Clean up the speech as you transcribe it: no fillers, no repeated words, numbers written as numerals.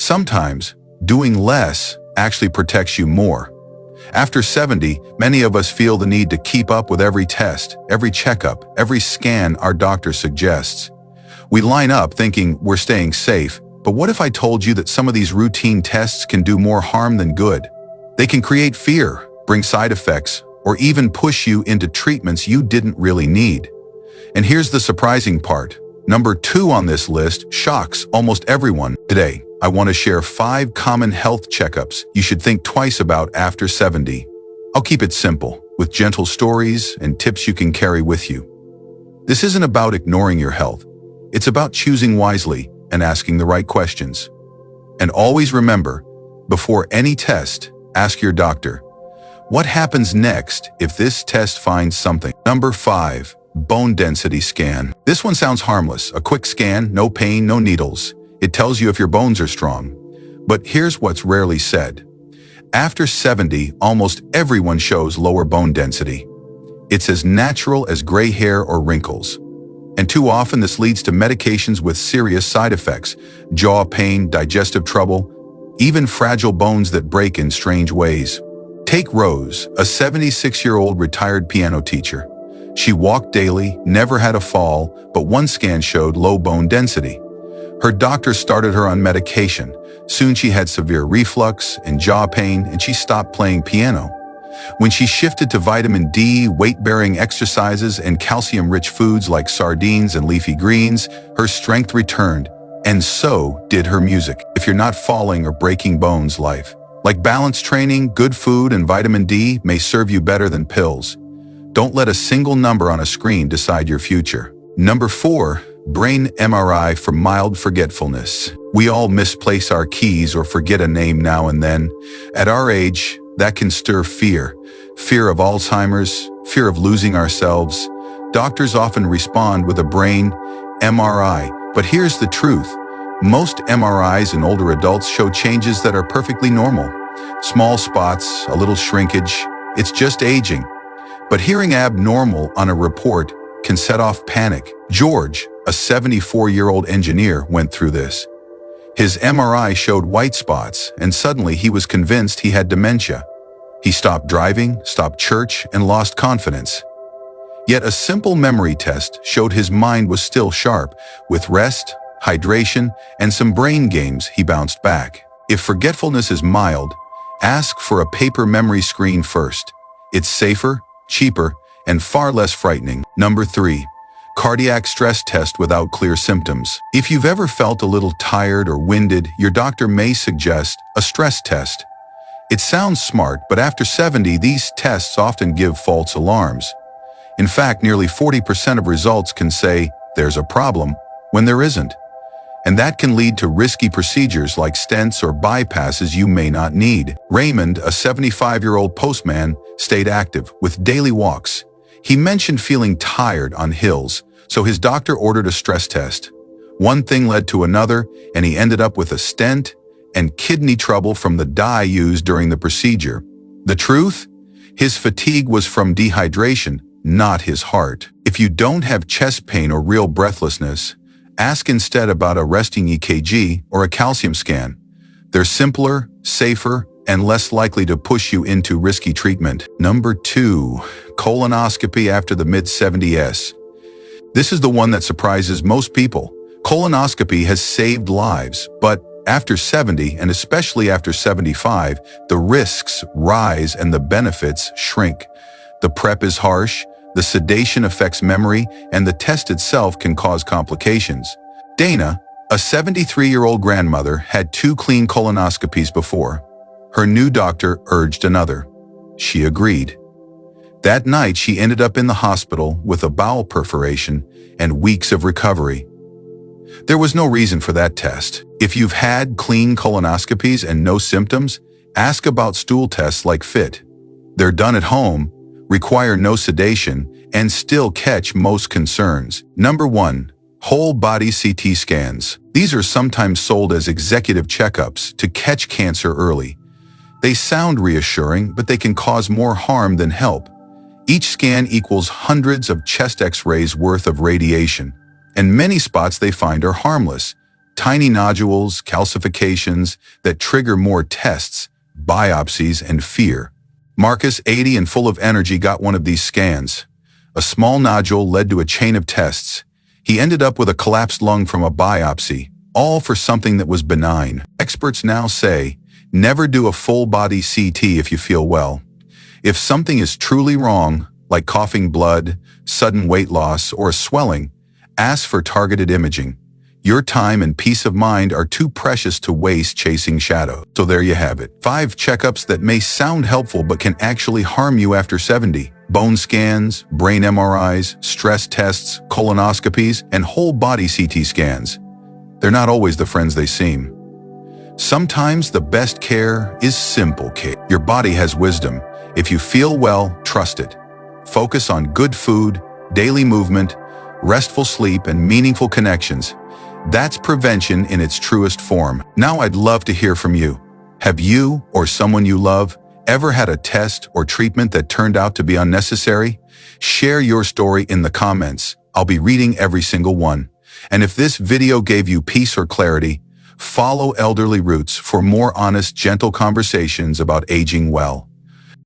Sometimes, doing less actually protects you more. After 70, many of us feel the need to keep up with every test, every checkup, every scan our doctor suggests. We line up thinking we're staying safe, but what if I told you that some of these routine tests can do more harm than good? They can create fear, bring side effects, or even push you into treatments you didn't really need. And here's the surprising part. Number 2 on this list shocks almost everyone. Today, I want to share 5 common health checkups you should think twice about after 70. I'll keep it simple, with gentle stories and tips you can carry with you. This isn't about ignoring your health. It's about choosing wisely and asking the right questions. And always remember, before any test, ask your doctor, what happens next if this test finds something? Number 5, bone density scan. This one sounds harmless. A quick scan, no pain, no needles. It tells you if your bones are strong. But here's what's rarely said. After 70, almost everyone shows lower bone density. It's as natural as gray hair or wrinkles. And too often this leads to medications with serious side effects, jaw pain, digestive trouble, even fragile bones that break in strange ways. Take Rose, a 76-year-old retired piano teacher. She walked daily, never had a fall, but one scan showed low bone density. Her doctor started her on medication. Soon she had severe reflux and jaw pain, and she stopped playing piano. When she shifted to vitamin D, weight-bearing exercises, and calcium-rich foods like sardines and leafy greens, her strength returned, and so did her music. If you're not falling or breaking bones, life, like balance training, good food, and vitamin D, may serve you better than pills. Don't let a single number on a screen decide your future. Number 4, brain MRI for mild forgetfulness. We all misplace our keys or forget a name now and then. At our age, that can stir fear. Fear of Alzheimer's, fear of losing ourselves. Doctors often respond with a brain MRI. But here's the truth. Most MRIs in older adults show changes that are perfectly normal. Small spots, a little shrinkage. It's just aging. But hearing abnormal on a report can set off panic. George, a 74-year-old engineer, went through this. His MRI showed white spots, and suddenly he was convinced he had dementia. He stopped driving, stopped church, and lost confidence. Yet a simple memory test showed his mind was still sharp. With rest, hydration, and some brain games, he bounced back. If forgetfulness is mild, ask for a paper memory screen first. It's safer, cheaper, and far less frightening. Number 3, cardiac stress test without clear symptoms. If you've ever felt a little tired or winded, your doctor may suggest a stress test. It sounds smart, but after 70, these tests often give false alarms. In fact, nearly 40% of results can say there's a problem when there isn't. And that can lead to risky procedures like stents or bypasses you may not need. Raymond, a 75-year-old postman, stayed active with daily walks. He mentioned feeling tired on hills, so his doctor ordered a stress test. One thing led to another, and he ended up with a stent and kidney trouble from the dye used during the procedure. The truth? His fatigue was from dehydration, not his heart. If you don't have chest pain or real breathlessness, ask instead about a resting EKG or a calcium scan. They're simpler, safer, and less likely to push you into risky treatment. Number 2, colonoscopy after the mid-70s. This is the one that surprises most people. Colonoscopy has saved lives, but after 70, and especially after 75, the risks rise and the benefits shrink. The prep is harsh, the sedation affects memory, and the test itself can cause complications. Dana, a 73-year-old grandmother, had 2 clean colonoscopies before. Her new doctor urged another. She agreed. That night, she ended up in the hospital with a bowel perforation and weeks of recovery. There was no reason for that test. If you've had clean colonoscopies and no symptoms, ask about stool tests like FIT. They're done at home, require no sedation, and still catch most concerns. Number 1, whole body CT scans. These are sometimes sold as executive checkups to catch cancer early. They sound reassuring, but they can cause more harm than help. Each scan equals hundreds of chest X-rays worth of radiation, and many spots they find are harmless. Tiny nodules, calcifications that trigger more tests, biopsies, and fear. Marcus, 80 and full of energy, got one of these scans. A small nodule led to a chain of tests. He ended up with a collapsed lung from a biopsy, all for something that was benign. Experts now say, never do a full-body CT if you feel well. If something is truly wrong, like coughing blood, sudden weight loss, or a swelling, ask for targeted imaging. Your time and peace of mind are too precious to waste chasing shadows. So there you have it. 5 checkups that may sound helpful but can actually harm you after 70. Bone scans, brain MRIs, stress tests, colonoscopies, and whole body CT scans. They're not always the friends they seem. Sometimes the best care is simple care. Your body has wisdom. If you feel well, trust it. Focus on good food, daily movement, restful sleep, and meaningful connections. That's prevention in its truest form. Now I'd love to hear from you. Have you or someone you love ever had a test or treatment that turned out to be unnecessary? Share your story in the comments. I'll be reading every single one. And if this video gave you peace or clarity, follow Elderly Roots for more honest, gentle conversations about aging well.